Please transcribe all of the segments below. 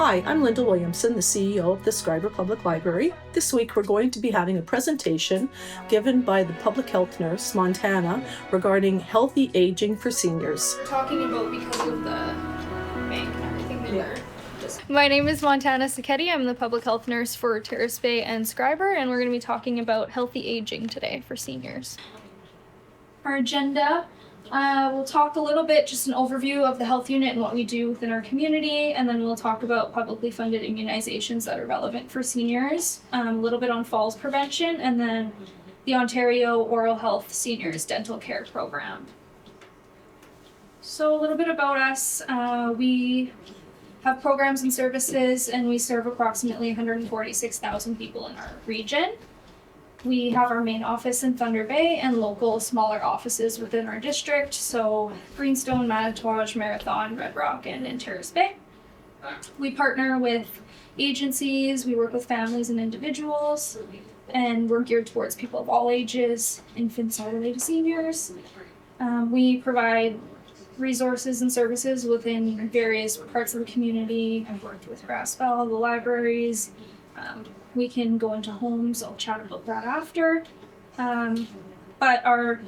Hi, I'm Linda Williamson, the CEO of the Schreiber Public Library. This week we're going to be having a presentation given by the Public Health Nurse Montana regarding healthy aging for seniors. We're talking about because of the bank and everything that we're just... My name is Montana Sacchetti. I'm the public health nurse for Terrace Bay and Schreiber, and we're going to be talking about healthy aging today for seniors. Our agenda, we'll talk a little bit, just an overview of the health unit and what we do within our community, and then we'll talk about publicly funded immunizations that are relevant for seniors, a little bit on falls prevention, and then the Ontario Oral Health Seniors Dental Care Program. So a little bit about us. We have programs and services, and we serve approximately 146,000 people in our region. We have our main office in Thunder Bay and local smaller offices within our district, so Greenstone, Manitouwadge, Marathon, Red Rock, and in Terrace Bay. We partner with agencies, we work with families and individuals, and we're geared towards people of all ages, infants all the way to seniors. We provide resources and services within various parts of the community. I've worked with Grassfell, the libraries. We can go into homes. I'll chat about that after. But our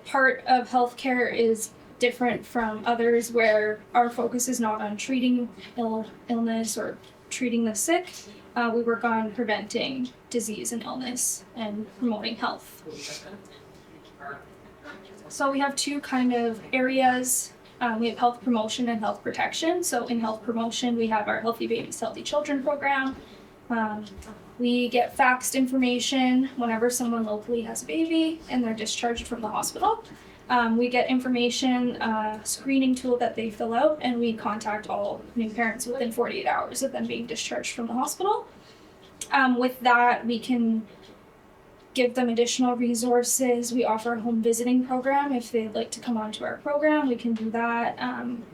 part of healthcare is different from others, where our focus is not on treating illness or treating the sick. We work on preventing disease and illness and promoting health. So we have two kind of areas. We have health promotion and health protection. So in health promotion, we have our Healthy Babies, Healthy Children program. We get faxed information whenever someone locally has a baby and they're discharged from the hospital. We get information, screening tool that they fill out, and we contact all new parents within 48 hours of them being discharged from the hospital. With that, we can give them additional resources. We offer a home visiting program. If they'd like to come onto our program, we can do that.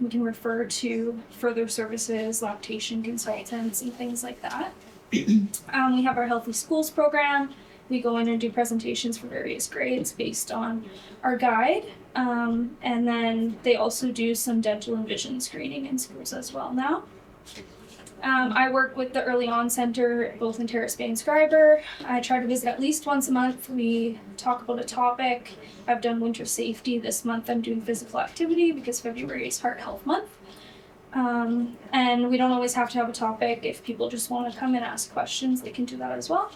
We can refer to further services, lactation consultants, and things like that. We have our Healthy Schools program. We go in and do presentations for various grades based on our guide. And then they also do some dental and vision screening in schools as well now. I work with the Early On Center, both in Terrace Bay and Schreiber. I try to visit at least once a month. We talk about a topic. I've done winter safety. This month I'm doing physical activity because February is Heart Health Month. And we don't always have to have a topic. If people just want to come and ask questions, they can do that as well.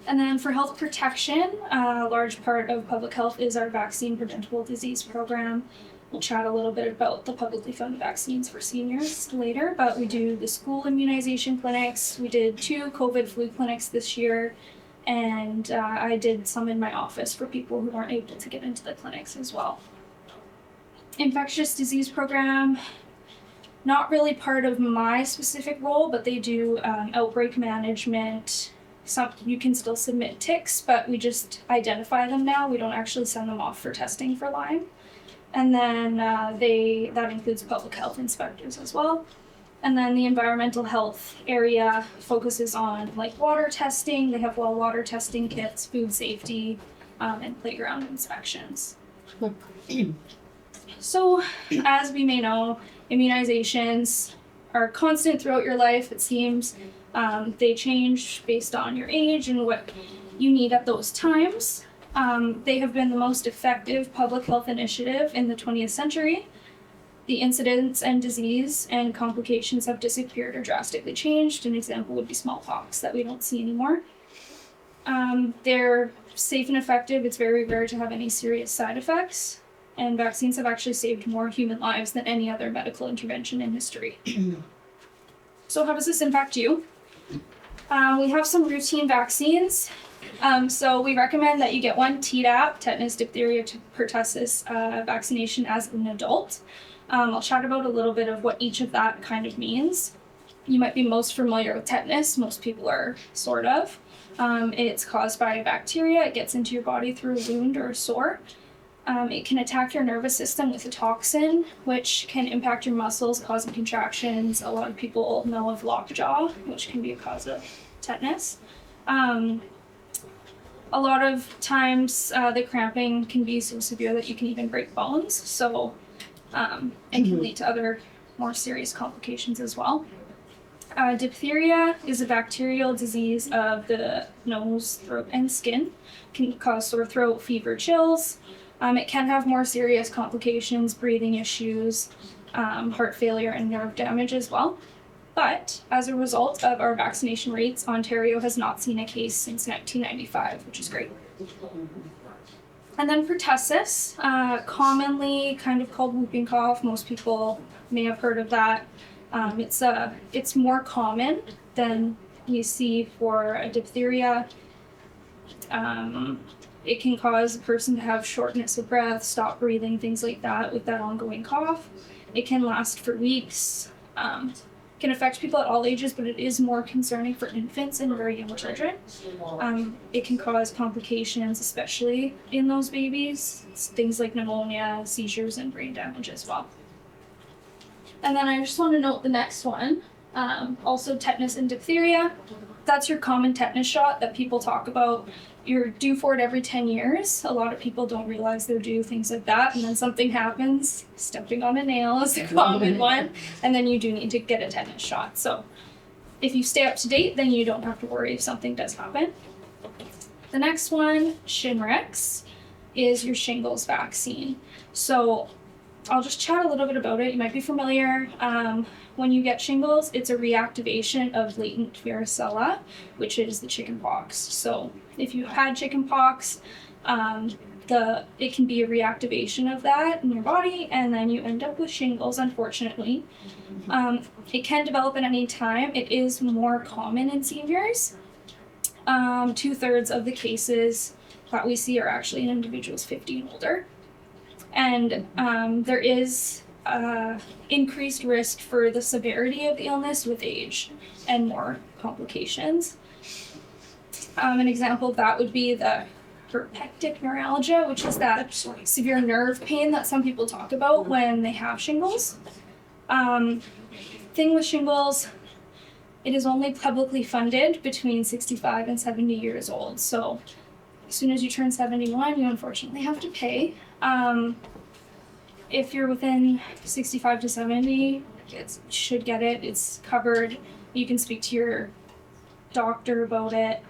And then for health protection, a large part of public health is our vaccine preventable disease program. We'll chat a little bit about the publicly funded vaccines for seniors later, but we do the school immunization clinics. We did 2 COVID flu clinics this year, and I did some in my office for people who weren't able to get into the clinics as well. Infectious disease program, not really part of my specific role, but they do outbreak management. You can still submit ticks, but we just identify them now. We don't actually send them off for testing for Lyme. And then that includes public health inspectors as well. And then the environmental health area focuses on like water testing. They have well water testing kits, food safety, and playground inspections. So as we may know, immunizations are constant throughout your life, it seems. They change based on your age and what you need at those times. They have been the most effective public health initiative in the 20th century. The incidence and disease and complications have disappeared or drastically changed. An example would be smallpox that we don't see anymore. They're safe and effective. It's very rare to have any serious side effects. And vaccines have actually saved more human lives than any other medical intervention in history. So how does this impact you? We have some routine vaccines. So we recommend that you get 1 Tdap, tetanus, diphtheria, pertussis vaccination as an adult. I'll chat about a little bit of what each of that kind of means. You might be most familiar with tetanus. Most people are, sort of. It's caused by a bacteria. It gets into your body through a wound or a sore. It can attack your nervous system with a toxin, which can impact your muscles, causing contractions. A lot of people know of lockjaw, which can be a cause of tetanus. A lot of times the cramping can be so severe that you can even break bones. So and can lead to other more serious complications as well. Diphtheria is a bacterial disease of the nose, throat, and skin. Can cause sore throat, fever, chills. It can have more serious complications, breathing issues, heart failure, and nerve damage as well. But as a result of our vaccination rates, Ontario has not seen a case since 1995, which is great. And then pertussis, commonly kind of called whooping cough. Most people may have heard of that. It's more common than you see for a diphtheria. It can cause a person to have shortness of breath, stop breathing, things like that with that ongoing cough. It can last for weeks. Can affect people at all ages, but it is more concerning for infants and very young children. It can cause complications, especially in those babies. It's things like pneumonia, seizures, and brain damage as well. And then I just want to note the next one, also tetanus and diphtheria. That's your common tetanus shot that people talk about. You're due for it every 10 years. A lot of people don't realize they're due, things like that, and then something happens. Stepping on a nail is a common one, and then you do need to get a tetanus shot. So if you stay up to date, then you don't have to worry if something does happen. The next one, Shingrix, is your shingles vaccine. So I'll just chat a little bit about it. You might be familiar. When you get shingles, it's a reactivation of latent varicella, which is the chickenpox. So if you had chickenpox, it can be a reactivation of that in your body, and then you end up with shingles, unfortunately. It can develop at any time. It is more common in seniors. 2/3 of the cases that we see are actually in individuals 50 and older. And there is increased risk for the severity of the illness with age and more complications. An example of that would be the herpectic neuralgia, which is that severe nerve pain that some people talk about when they have shingles. Thing with shingles, it is only publicly funded between 65 and 70 years old. So as soon as you turn 71, you unfortunately have to pay. If you're within 65 to 70, it should get it. It's covered. You can speak to your doctor about it.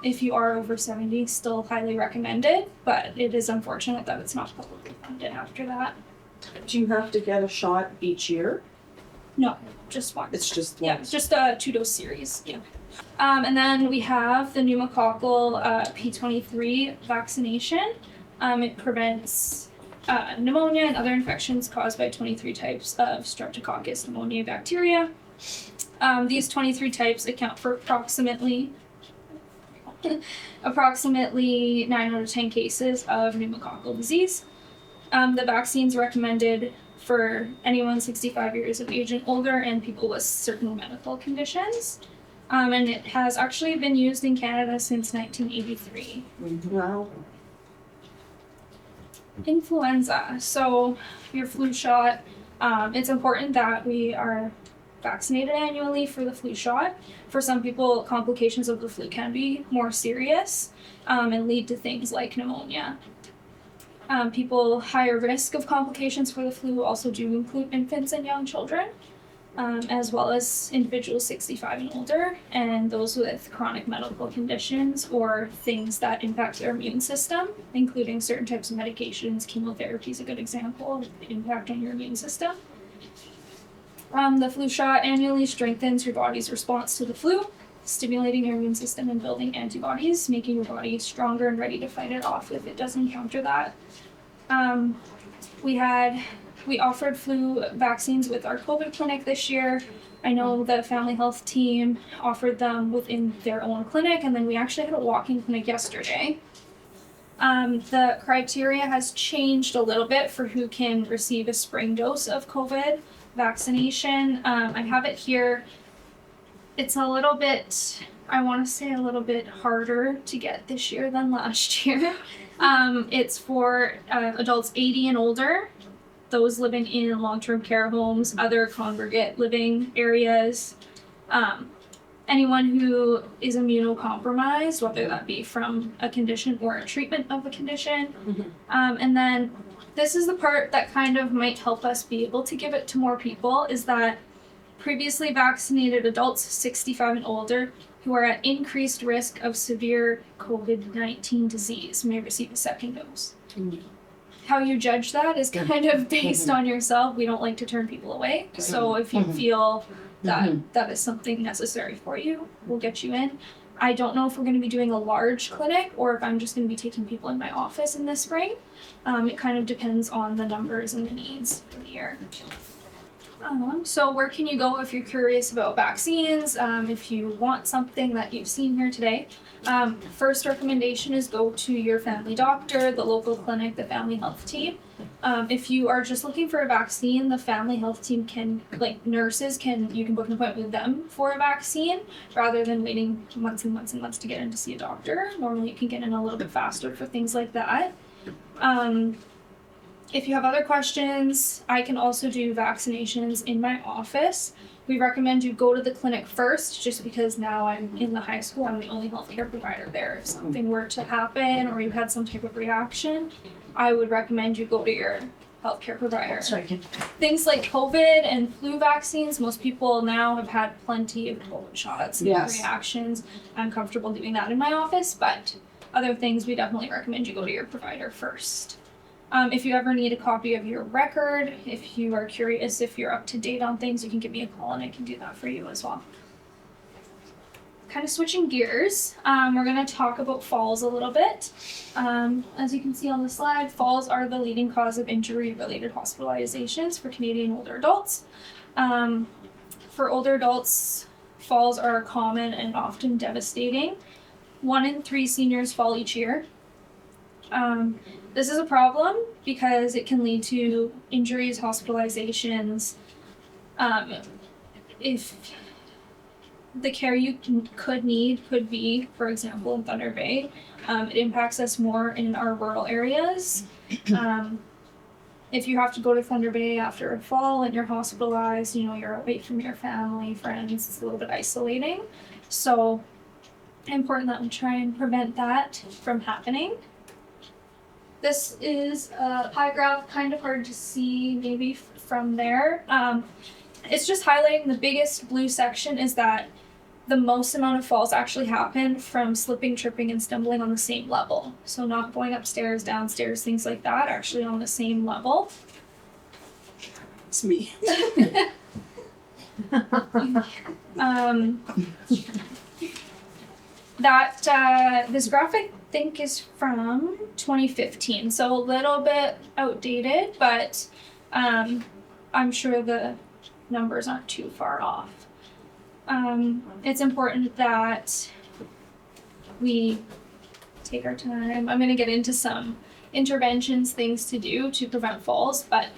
If you are over 70, still highly recommended, but it is unfortunate that it's not publicly funded after that. Do you have to get a shot each year? No, just one. It's just one. Yeah, it's just a 2-dose series. Yeah. And then we have the pneumococcal P23 vaccination. It prevents pneumonia and other infections caused by 23 types of Streptococcus pneumoniae bacteria. These 23 types account for approximately 9 out of 10 cases of pneumococcal disease. The vaccine's recommended for anyone 65 years of age and older and people with certain medical conditions. And it has actually been used in Canada since 1983. Wow. Influenza. So your flu shot, it's important that we are vaccinated annually for the flu shot. For some people, complications of the flu can be more serious and lead to things like pneumonia. People higher risk of complications for the flu also do include infants and young children, as well as individuals 65 and older, and those with chronic medical conditions or things that impact their immune system, including certain types of medications. Chemotherapy is a good example of the impact on your immune system. The flu shot annually strengthens your body's response to the flu, stimulating your immune system and building antibodies, making your body stronger and ready to fight it off if it does encounter that. We offered flu vaccines with our COVID clinic this year. I know the family health team offered them within their own clinic, and then we actually had a walk-in clinic yesterday. The criteria has changed a little bit for who can receive a spring dose of COVID vaccination. I have it here. It's a little bit, I want to say a little bit harder to get this year than last year. It's for adults 80 and older, those living in long-term care homes, other congregate living areas, anyone who is immunocompromised, whether that be from a condition or a treatment of a condition. And then this is the part that kind of might help us be able to give it to more people, is that previously vaccinated adults 65 and older who are at increased risk of severe COVID-19 disease may receive a second dose. How you judge that is kind of based on yourself. We don't like to turn people away. So if you feel that that is something necessary for you, we'll get you in. I don't know if we're going to be doing a large clinic or if I'm just going to be taking people in my office in the spring. It kind of depends on the numbers and the needs for the year. So where can you go if you're curious about vaccines, if you want something that you've seen here today? First recommendation is go to your family doctor, the local clinic, the family health team. If you are just looking for a vaccine, the family health team can, like nurses can, you can book an appointment with them for a vaccine rather than waiting months and months and months to get in to see a doctor. Normally you can get in a little bit faster for things like that. If you have other questions, I can also do vaccinations in my office. We recommend you go to the clinic first, just because now I'm in the high school, I'm the only healthcare provider there. If something were to happen or you had some type of reaction, I would recommend you go to your healthcare provider. Things like COVID and flu vaccines, most people now have had plenty of COVID shots and reactions. I'm comfortable doing that in my office, but other things we definitely recommend you go to your provider first. If you ever need a copy of your record, if you are curious if you're up to date on things, you can give me a call and I can do that for you as well. Kind of switching gears, we're going to talk about falls a little bit. As you can see on the slide, falls are the leading cause of injury-related hospitalizations for Canadian older adults. For older adults, falls are common and often devastating. 1 in 3 seniors fall each year. This is a problem because it can lead to injuries, hospitalizations. If the care you could need could be, for example, in Thunder Bay, it impacts us more in our rural areas. If you have to go to Thunder Bay after a fall and you're hospitalized, you know, you're away from your family, friends, it's a little bit isolating. So important that we try and prevent that from happening. This is a pie graph, kind of hard to see maybe from there. It's just highlighting the biggest blue section is that the most amount of falls actually happen from slipping, tripping, and stumbling on the same level. So not going upstairs, downstairs, things like that, actually on the same level. It's me. This graphic I think is from 2015, so a little bit outdated, but I'm sure the numbers aren't too far off. It's important that we take our time. I'm going to get into some interventions, things to do to prevent falls, but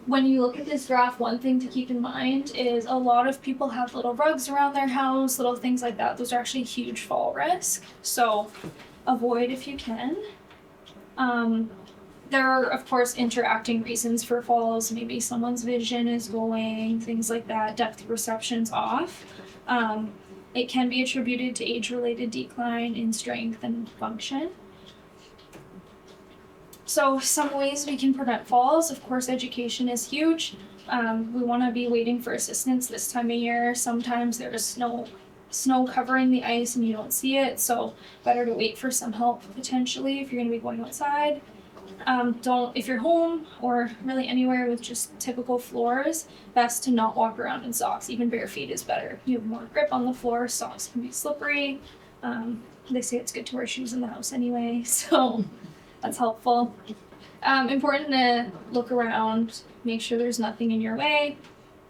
when you look at this graph, one thing to keep in mind is a lot of people have little rugs around their house, little things like that. Those are actually huge fall risk, so avoid if you can. There are, of course, interacting reasons for falls. Maybe someone's vision is going, things like that, depth perception's off. It can be attributed to age-related decline in strength and function. So some ways we can prevent falls, of course, education is huge. We want to be waiting for assistance this time of year. Sometimes there's snow covering the ice and you don't see it, so better to wait for some help potentially if you're going to be going outside. If you're home or really anywhere with just typical floors, best to not walk around in socks. Even bare feet is better. You have more grip on the floor. Socks can be slippery. They say it's good to wear shoes in the house anyway, so that's helpful. Important to look around, make sure there's nothing in your way.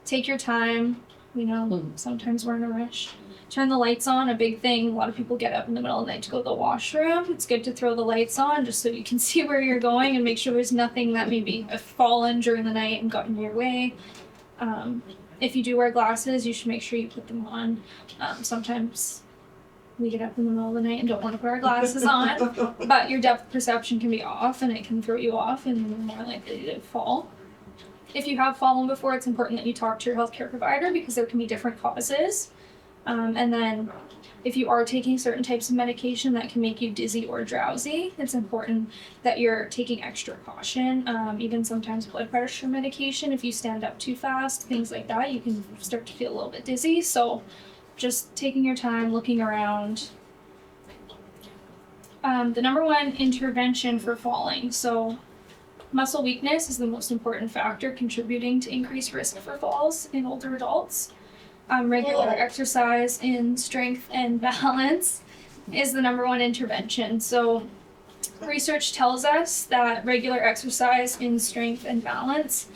Take your time. You know, sometimes we're in a rush. Turn the lights on, a big thing. A lot of people get up in the middle of the night to go to the washroom. It's good to throw the lights on just so you can see where you're going and make sure there's nothing that maybe have fallen during the night and got in your way. If you do wear glasses, you should make sure you put them on. Sometimes we get up in the middle of the night and don't want to put our glasses on, but your depth perception can be off and it can throw you off and you're more likely to fall. If you have fallen before, it's important that you talk to your healthcare provider because there can be different causes. And then if you are taking certain types of medication that can make you dizzy or drowsy, it's important that you're taking extra caution. Even sometimes blood pressure medication, if you stand up too fast, things like that, you can start to feel a little bit dizzy. So just taking your time, looking around. The number one intervention for falling. So muscle weakness is the most important factor contributing to increased risk for falls in older adults. Regular exercise in strength and balance is the number one intervention. So research tells us that regular exercise in strength and balance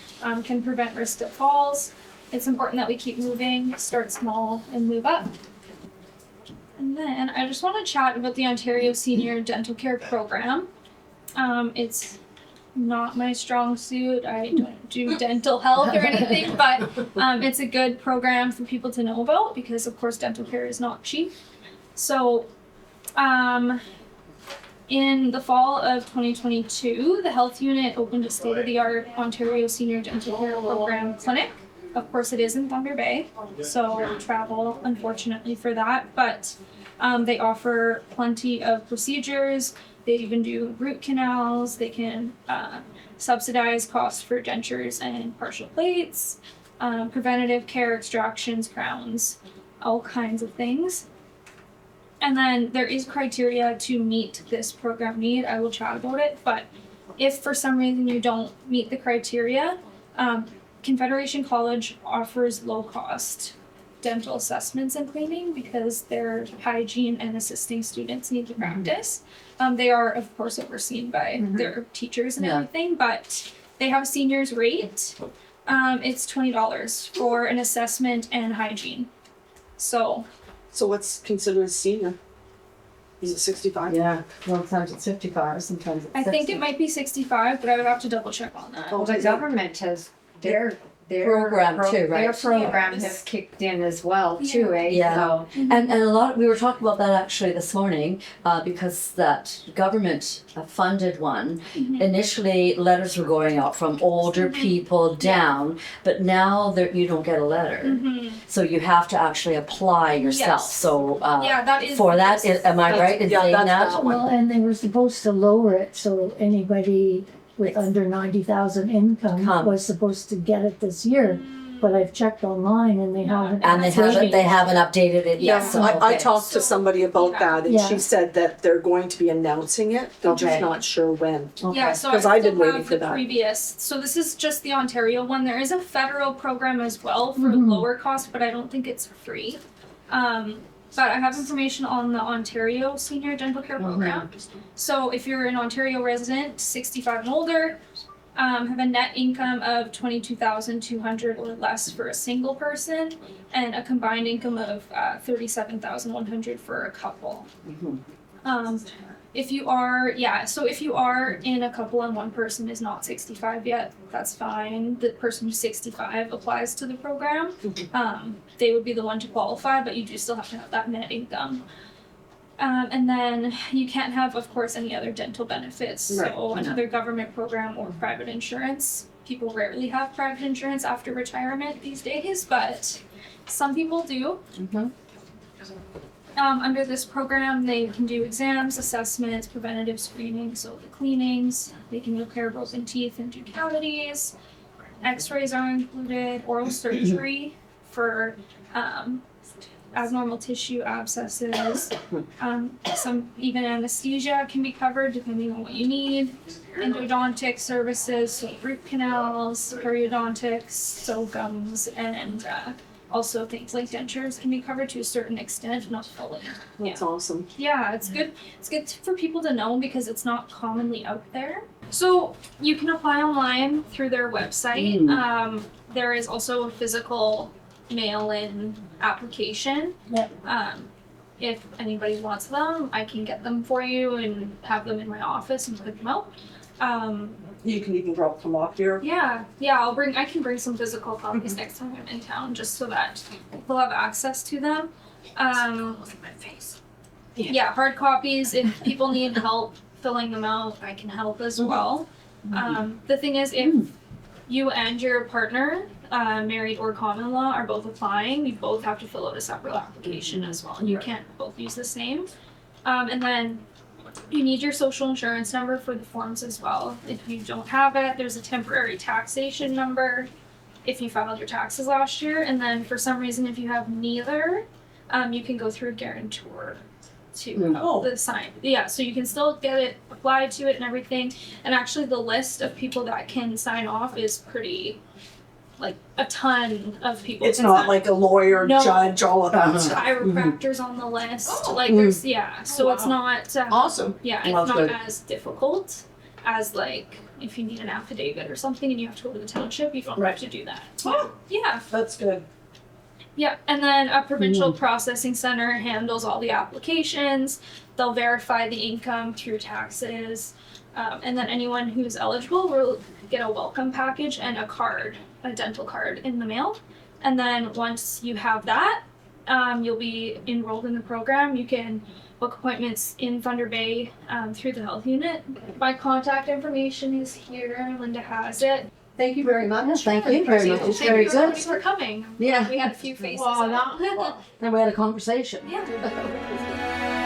can prevent risk of falls. It's important that we keep moving, start small, and move up. And then I just want to chat about the Ontario Senior Dental Care Program. It's not my strong suit. I don't do dental health or anything, but it's a good program for people to know about because, of course, dental care is not cheap. So in the fall of 2022, the health unit opened a state-of-the-art Ontario Senior Dental Care Program clinic. Of course, it is in Thunder Bay, so travel, unfortunately, for that, but they offer plenty of procedures. They even do root canals. They can subsidize costs for dentures and partial plates, preventative care, extractions, crowns, all kinds of things. And then there is criteria to meet this program need. I will chat about it, but if for some reason you don't meet the criteria, Confederation College offers low-cost dental assessments and cleaning because their hygiene and assisting students need to practice. They are, of course, overseen by their teachers and everything, but they have a seniors rate. It's $20 for an assessment and hygiene. So what's considered a senior? Is it 65? Yeah, sometimes it's 55, sometimes it's 60. I think it might be 65, but I would have to double check on that. Oh, Well, the government has their Program too, right? Their program has kicked in as well too, eh? Yeah. So, And a lot, we were talking about that actually this morning, because that government funded one. Initially, letters were going out from older people down, but now you don't get a letter. So you have to actually apply yourself. Yes. So Yeah, that is. for that, am I right in saying that? Well, and they were supposed to lower it, so anybody with under 90,000 income was supposed to get it this year. But I've checked online and they haven't. And they haven't updated it yet. Yes, So, I okay. talked to somebody about that, and she Yeah. said that they're going to be announcing it. They're just Okay. not sure when. Yeah, so 'Cause I I've been still waiting have for the that. previous. So this is just the Ontario one. There is a federal program as well for lower cost, but I don't think it's free. But I have information on the Ontario Senior Dental Care Program. So if you're an Ontario resident, 65 and older, have a net income of $22,200 or less for a single person, and a combined income of $37,100 for a couple. If you are in a couple and one person is not 65 yet, that's fine. The person who's 65 applies to the program. They would be the one to qualify, but you do still have to have that net income. And then you can't have, of course, any other dental benefits. So another government program or private insurance. People rarely have private insurance after retirement these days, but some people do. Under this program, they can do exams, assessments, preventative screening, so the cleanings. They can repair broken teeth and do cavities. X-rays are included, oral surgery for abnormal tissue abscesses. Some even anesthesia can be covered depending on what you need. Endodontic services, so root canals, periodontics, so gums, and also things like dentures can be covered to a certain extent, not fully. That's awesome. Yeah, it's good. It's good for people to know because it's not commonly out there. So you can apply online through their website. There is also a physical mail-in application. If anybody wants them, I can get them for you and have them in my office and put them out. You can even drop them off here. Yeah, I can bring some physical copies next time I'm in town, just so that people have access to them. Yeah, hard copies. If people need help filling them out, I can help as well. The thing is, if you and your partner married or common law are both applying, you both have to fill out a separate application as well, and you can't both use the same. And then you need your social insurance number for the forms as well. If you don't have it, there's a temporary taxation number if you filed your taxes last year. And then for some reason, if you have neither, you can go through a guarantor to help the sign. Yeah, so you can still get it applied to it and everything. And actually the list of people that can sign off is pretty, like, a ton of people. It's can not sign. like a lawyer, No. judge, all of that Uh-huh. stuff. Chiropractors on the list. Oh. Like there's so it's not Awesome. yeah, it's That's not good. as difficult as like if you need an affidavit or something and you have to go to the township, you don't Right. have to do that. Oh. Yeah. That's good. Yeah. And then a provincial processing center handles all the applications. They'll verify the income through taxes. And then anyone who's eligible will get a welcome package and a card, a dental card in the mail. And then once you have that, you'll be enrolled in the program. You can book appointments in Thunder Bay through the health unit. My contact information is here. Linda has it. Thank you very much. Thank you very much. It's Thank very you good. everybody for coming. Yeah. We had a few faces. Wow, that- Then we had a conversation. Yeah.